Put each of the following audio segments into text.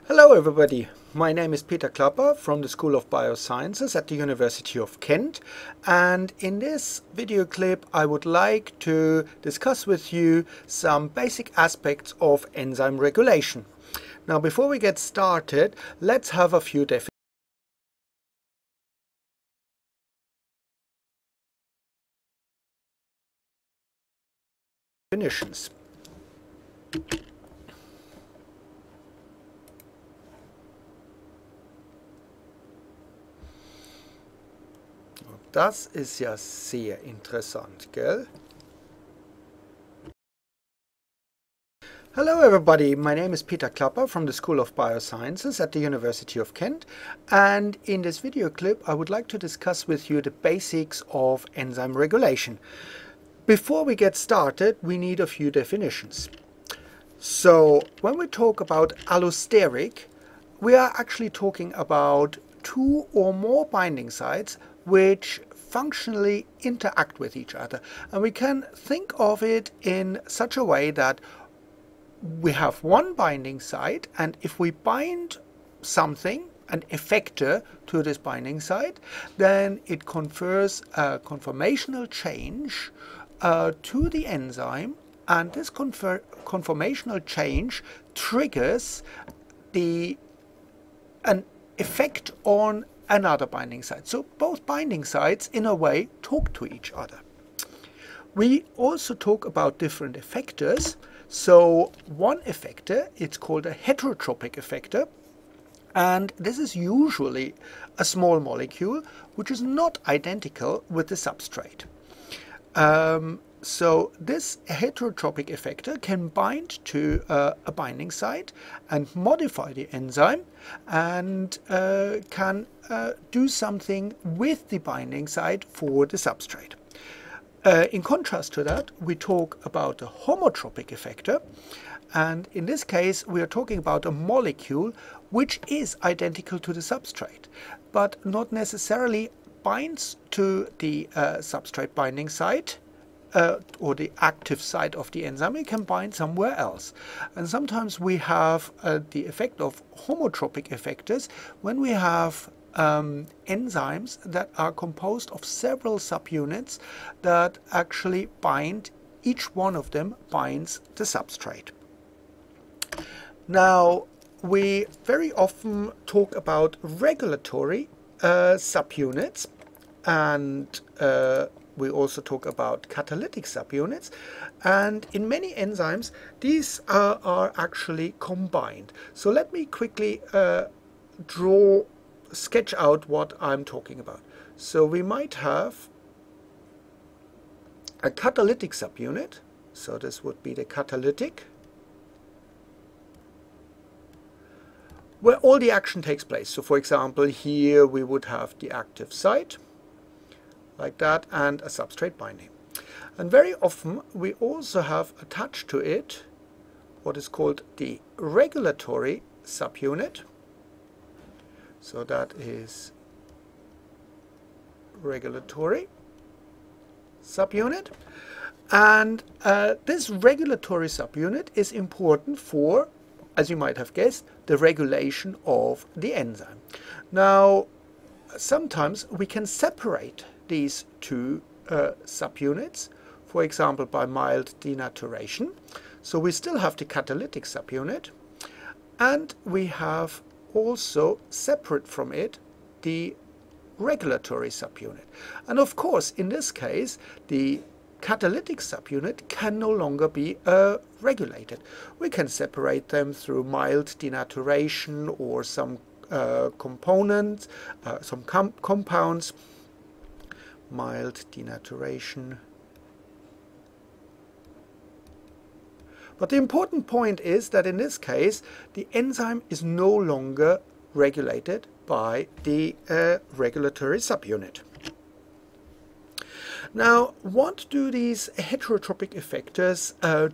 Hello everybody, my name is Peter Klapper from the School of Biosciences at the University of Kent, and in this video clip I would like to discuss with you some basic aspects of enzyme regulation. Now before we get started, let's have a few definitions. Das ist ja sehr interessant, gell? Hello everybody, my name is Peter Klapper from the School of Biosciences at the University of Kent, and in this video clip I would like to discuss with you the basics of enzyme regulation. Before we get started, we need a few definitions. So when we talk about allosteric, we are actually talking about two or more binding sites which functionally interact with each other. And we can think of it in such a way that we have one binding site, and if we bind something, an effector, to this binding site, then it confers a conformational change to the enzyme, and this conformational change triggers an effect on another binding site. So both binding sites in a way talk to each other. We also talk about different effectors. So one effector, it's called a heterotropic effector, and this is usually a small molecule which is not identical with the substrate. So this heterotropic effector can bind to a binding site and modify the enzyme, and can do something with the binding site for the substrate. In contrast to that, we talk about a homotropic effector, and in this case we are talking about a molecule which is identical to the substrate, but not necessarily binds to the substrate binding site or the active site of the enzyme. It can bind somewhere else. And sometimes we have the effect of homotropic effectors when we have enzymes that are composed of several subunits that actually bind, each one of them binds the substrate. Now, we very often talk about regulatory subunits, and we also talk about catalytic subunits, and in many enzymes these are actually combined. So let me quickly sketch out what I'm talking about. So we might have a catalytic subunit, so this would be the catalytic, where all the action takes place. So for example, here we would have the active site, like that, and a substrate binding. And very often we also have attached to it what is called the regulatory subunit. So that is regulatory subunit. And this regulatory subunit is important for, as you might have guessed, the regulation of the enzyme. Now, sometimes we can separate these two subunits, for example by mild denaturation. So we still have the catalytic subunit, and we have also separate from it the regulatory subunit. And of course, in this case, the catalytic subunit can no longer be regulated. We can separate them through mild denaturation or some components, some compounds. Mild denaturation. But the important point is that in this case the enzyme is no longer regulated by the regulatory subunit. Now, what do these heterotropic effectors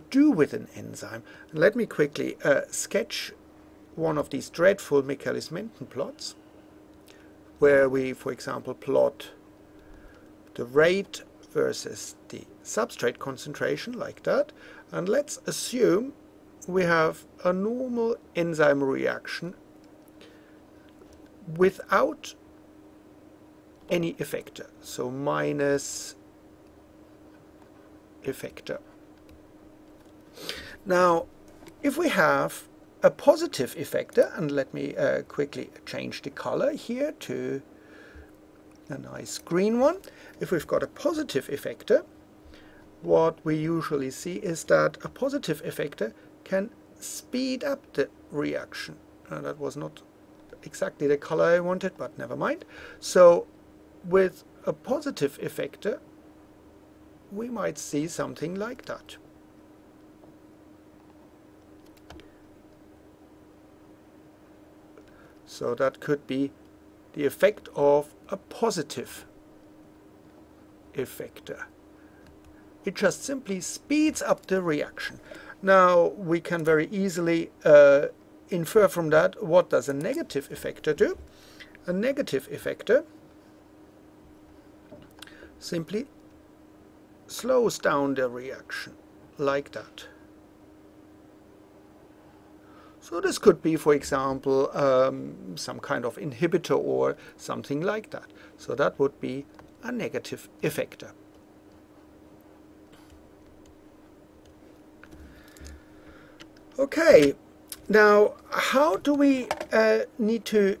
do with an enzyme? Let me quickly sketch one of these dreadful Michaelis-Menten plots, where we, for example, plot the rate versus the substrate concentration, like that. And let's assume we have a normal enzyme reaction without any effector, so minus effector. Now, if we have a positive effector, and let me quickly change the color here to a nice green one. If we've got a positive effector, what we usually see is that a positive effector can speed up the reaction. That was not exactly the color I wanted, but never mind. So with a positive effector, we might see something like that. So that could be the effect of a positive effector. It just simply speeds up the reaction. Now we can very easily infer from that, what does a negative effector do? A negative effector simply slows down the reaction like that. So this could be, for example, some kind of inhibitor or something like that. So that would be a negative effector. Okay, now how do we need to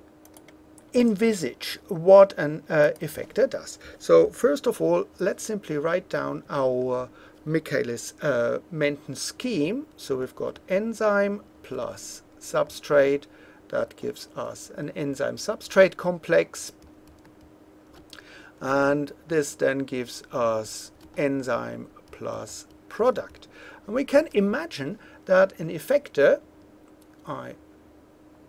envisage what an effector does? So first of all, let's simply write down our Michaelis-Menten scheme. So we've got enzyme plus substrate. That gives us an enzyme substrate complex, and this then gives us enzyme plus product. And we can imagine that an effector, I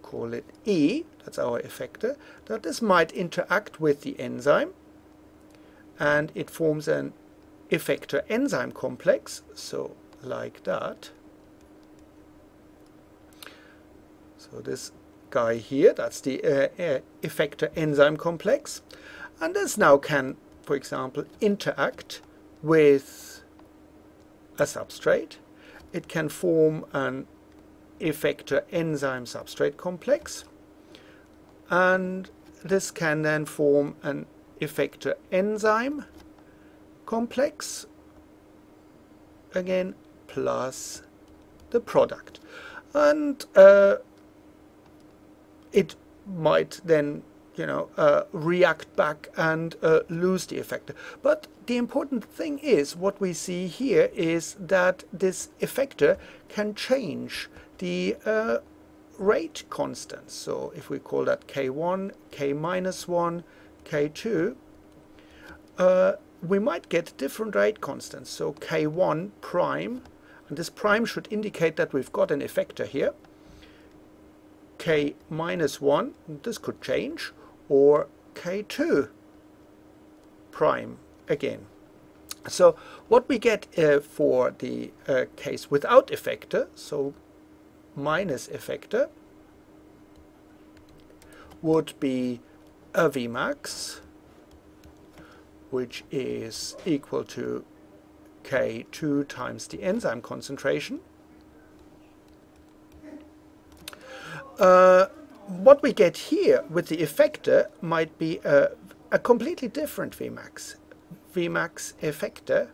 call it E, that's our effector, that this might interact with the enzyme and it forms an effector enzyme complex, so like that. So this guy here, that's the effector enzyme complex, and this now can, for example, interact with a substrate. It can form an effector enzyme substrate complex, and this can then form an effector enzyme complex again plus the product, and it might then react back and lose the effector. But the important thing is, what we see here is that this effector can change the rate constants. So if we call that K1, K minus 1, K2, we might get different rate constants. So K1 prime, and this prime should indicate that we've got an effector here. K minus 1, this could change, or K2 prime again. So what we get for the case without effector, so minus effector, would be a Vmax, which is equal to K2 times the enzyme concentration. What we get here with the effector might be a completely different Vmax, Vmax effector,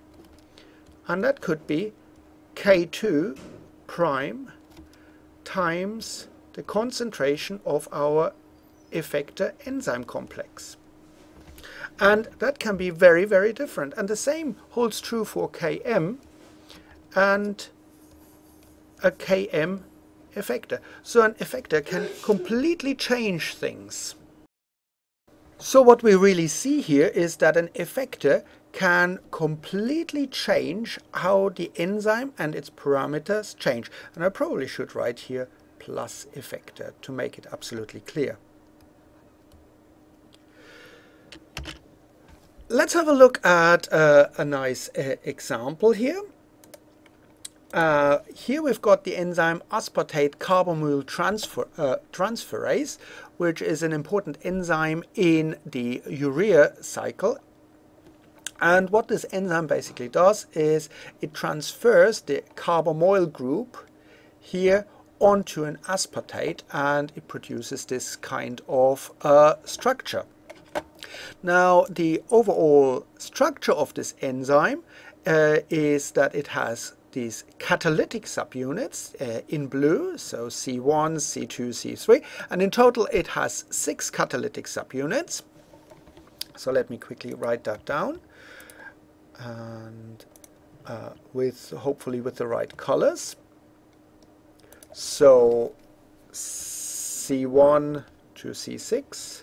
and that could be K2 prime times the concentration of our effector enzyme complex. And that can be very, very different. And the same holds true for Km and a Km effector. So an effector can completely change things. So what we really see here is that an effector can completely change how the enzyme and its parameters change. And I probably should write here plus effector to make it absolutely clear. Let's have a look at a nice example here. Here we've got the enzyme aspartate carbonyl transferase, which is an important enzyme in the urea cycle. And what this enzyme basically does is it transfers the carbamoyl group here onto an aspartate, and it produces this kind of structure. Now, the overall structure of this enzyme is that it has these catalytic subunits in blue, so C1, C2, C3, and in total it has 6 catalytic subunits. So let me quickly write that down, and hopefully with the right colors. So C1 to C6,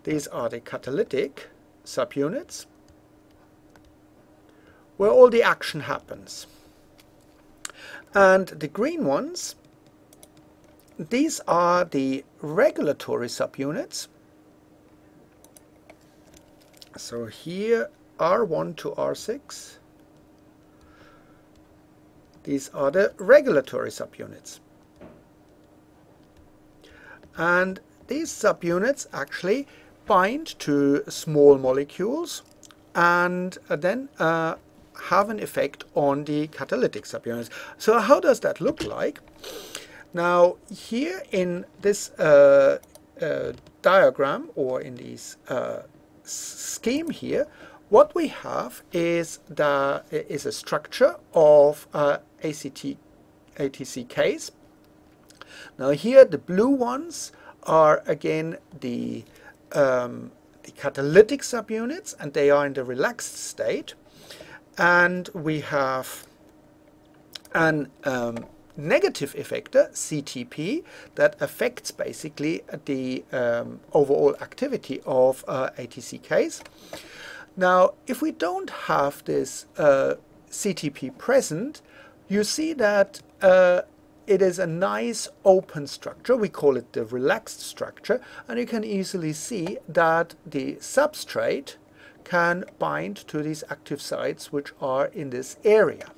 these are the catalytic subunits, where all the action happens. And the green ones, these are the regulatory subunits. So here R1 to R6, these are the regulatory subunits. And these subunits actually bind to small molecules and then have an effect on the catalytic subunits. So how does that look like? Now, here in this diagram, or in this scheme here, what we have is a structure of ATCKs. Now here the blue ones are again the catalytic subunits, and they are in the relaxed state. And we have an negative effector, CTP, that affects basically the overall activity of ATCKs. Now, if we don't have this CTP present, you see that it is a nice open structure. We call it the relaxed structure, and you can easily see that the substrate can bind to these active sites which are in this area.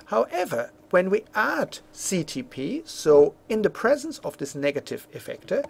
However, when we add CTP, so in the presence of this negative effector,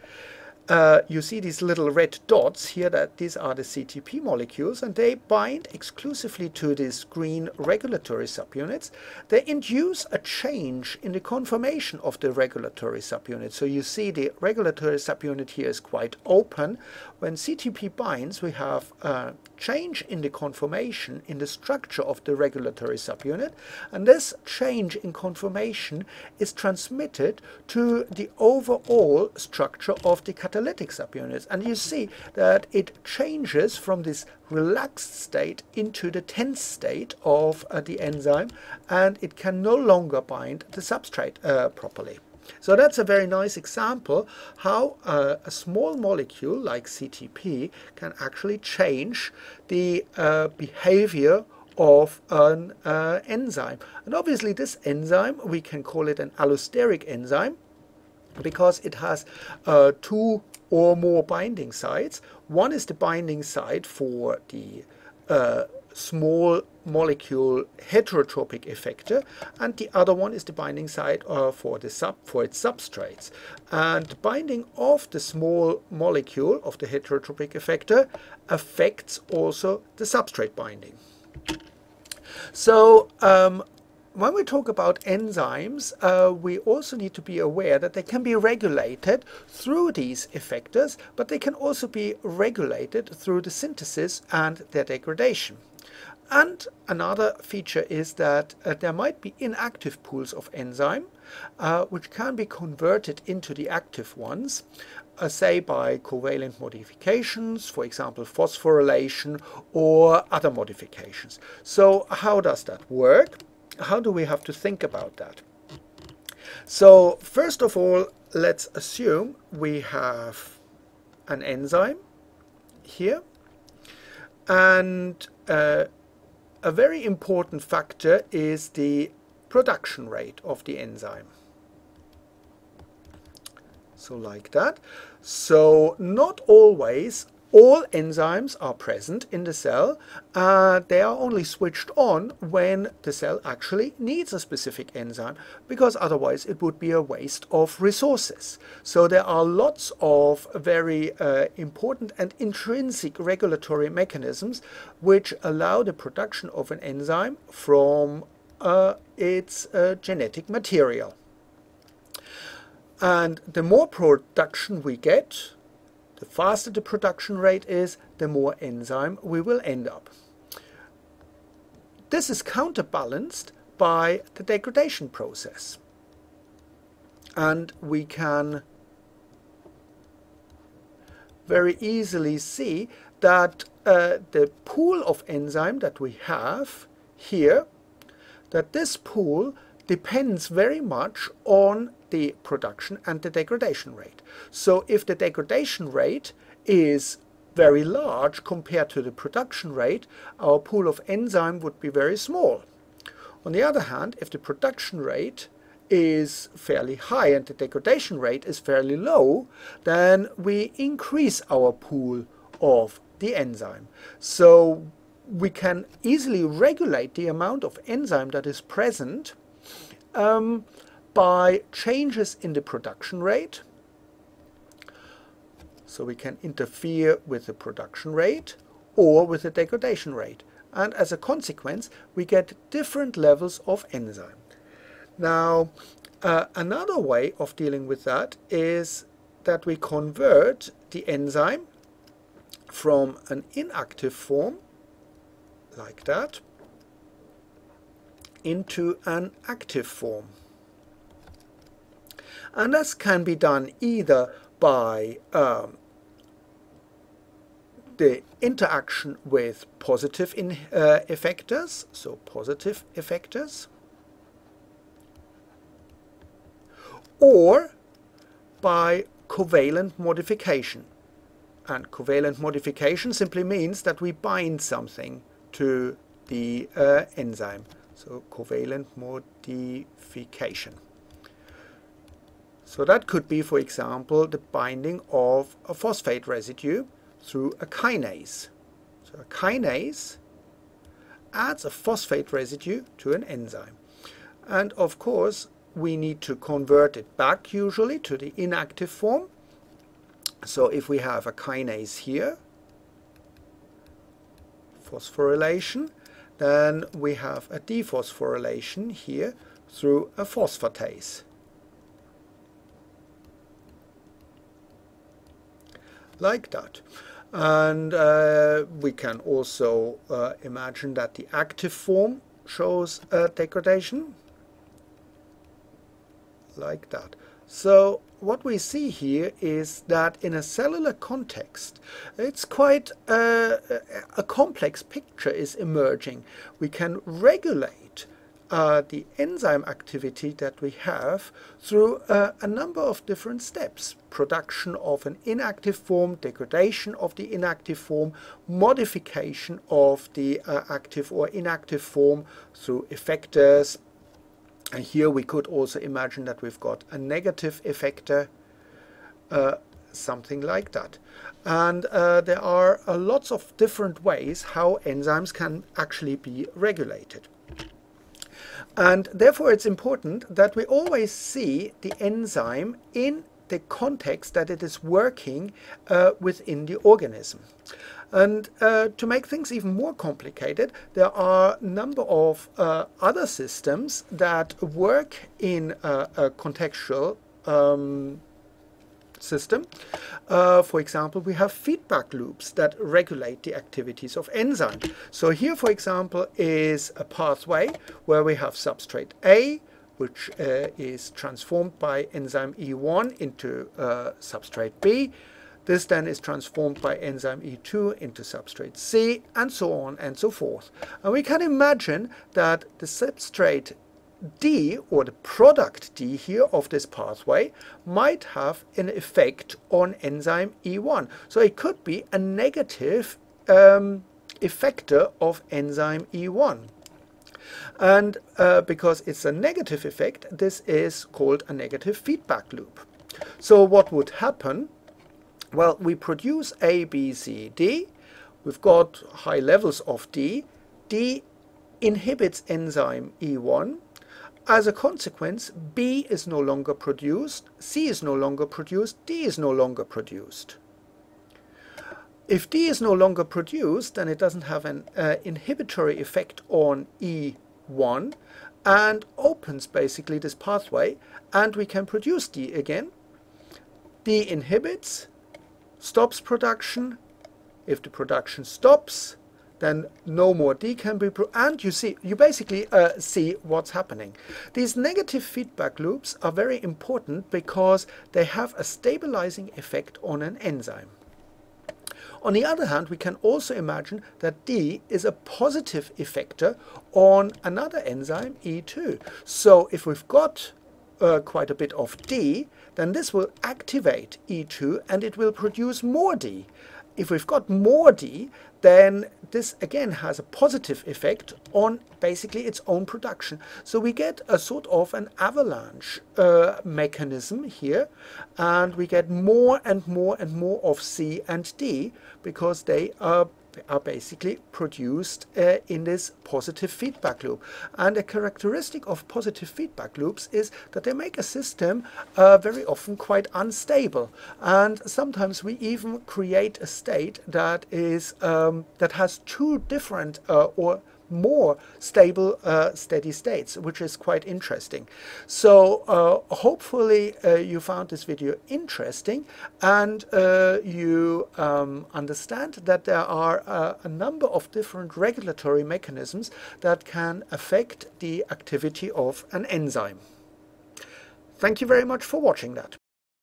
you see these little red dots here, that these are the CTP molecules, and they bind exclusively to these green regulatory subunits. They induce a change in the conformation of the regulatory subunit. So you see the regulatory subunit here is quite open. When CTP binds, we have a change in the conformation, in the structure of the regulatory subunit, and this change in conformation is transmitted to the overall structure of the catalytic subunits. And you see that it changes from this relaxed state into the tense state of the enzyme, and it can no longer bind the substrate properly. So that's a very nice example how a small molecule like CTP can actually change the behavior of an enzyme. And obviously this enzyme, we can call it an allosteric enzyme, because it has 2 or more binding sites. One is the binding site for the small molecule heterotropic effector, and the other one is the binding site for its substrates. And binding of the small molecule of the heterotropic effector affects also the substrate binding. So when we talk about enzymes, we also need to be aware that they can be regulated through these effectors, but they can also be regulated through the synthesis and their degradation. And another feature is that there might be inactive pools of enzyme which can be converted into the active ones, say by covalent modifications, for example phosphorylation or other modifications. So how does that work? How do we have to think about that? So first of all, let's assume we have an enzyme here, and a very important factor is the production rate of the enzyme. So like that. So not always all enzymes are present in the cell. They are only switched on when the cell actually needs a specific enzyme, because otherwise it would be a waste of resources. So there are lots of very important and intrinsic regulatory mechanisms which allow the production of an enzyme from its genetic material. And the more production we get, the faster the production rate is, the more enzyme we will end up. This is counterbalanced by the degradation process. And we can very easily see that the pool of enzyme that we have here, that this pool depends very much on the production and the degradation rate. So if the degradation rate is very large compared to the production rate, our pool of enzyme would be very small. On the other hand, if the production rate is fairly high and the degradation rate is fairly low, then we increase our pool of the enzyme. So we can easily regulate the amount of enzyme that is present by changes in the production rate. So we can interfere with the production rate or with the degradation rate. And as a consequence, we get different levels of enzyme. Now, another way of dealing with that is that we convert the enzyme from an inactive form, like that, into an active form. And this can be done either by the interaction with positive effectors, so positive effectors, or by covalent modification. And covalent modification simply means that we bind something to the enzyme. So covalent modification. So that could be, for example, the binding of a phosphate residue through a kinase. So a kinase adds a phosphate residue to an enzyme. And of course, we need to convert it back usually to the inactive form. So if we have a kinase here, phosphorylation, then we have a dephosphorylation here through a phosphatase. Like that. And we can also imagine that the active form shows degradation, like that. So what we see here is that in a cellular context, it's quite a complex picture is emerging. We can regulate the enzyme activity that we have through a number of different steps. Production of an inactive form, degradation of the inactive form, modification of the active or inactive form through effectors. And here we could also imagine that we've got a negative effector, something like that. And there are lots of different ways how enzymes can actually be regulated. And therefore it's important that we always see the enzyme in the context that it is working within the organism. And to make things even more complicated, there are a number of other systems that work in a contextual system. For example, we have feedback loops that regulate the activities of enzyme. So here, for example, is a pathway where we have substrate A, which is transformed by enzyme E1 into substrate B. This then is transformed by enzyme E2 into substrate C, and so on and so forth. And we can imagine that the substrate D, or the product D here of this pathway, might have an effect on enzyme E1. So it could be a negative effector of enzyme E1. And because it's a negative effect, this is called a negative feedback loop. So what would happen? Well, we produce A, B, C, D. We've got high levels of D. D inhibits enzyme E1. As a consequence, B is no longer produced, C is no longer produced, D is no longer produced. If D is no longer produced, then it doesn't have an inhibitory effect on E1, and opens basically this pathway, and we can produce D again. D inhibits, stops production. If the production stops, then no more D can be and you basically see what's happening. These negative feedback loops are very important because they have a stabilizing effect on an enzyme. On the other hand, we can also imagine that D is a positive effector on another enzyme, E2. So if we've got quite a bit of D, then this will activate E2 and it will produce more D. If we've got more D, then this again has a positive effect on basically its own production. So we get a sort of an avalanche mechanism here, and we get more and more and more of C and D because they are basically produced in this positive feedback loop. And a characteristic of positive feedback loops is that they make a system very often quite unstable, and sometimes we even create a state that is that has two different or more stable steady states, which is quite interesting. So hopefully you found this video interesting, and you understand that there are a number of different regulatory mechanisms that can affect the activity of an enzyme. Thank you very much for watching that.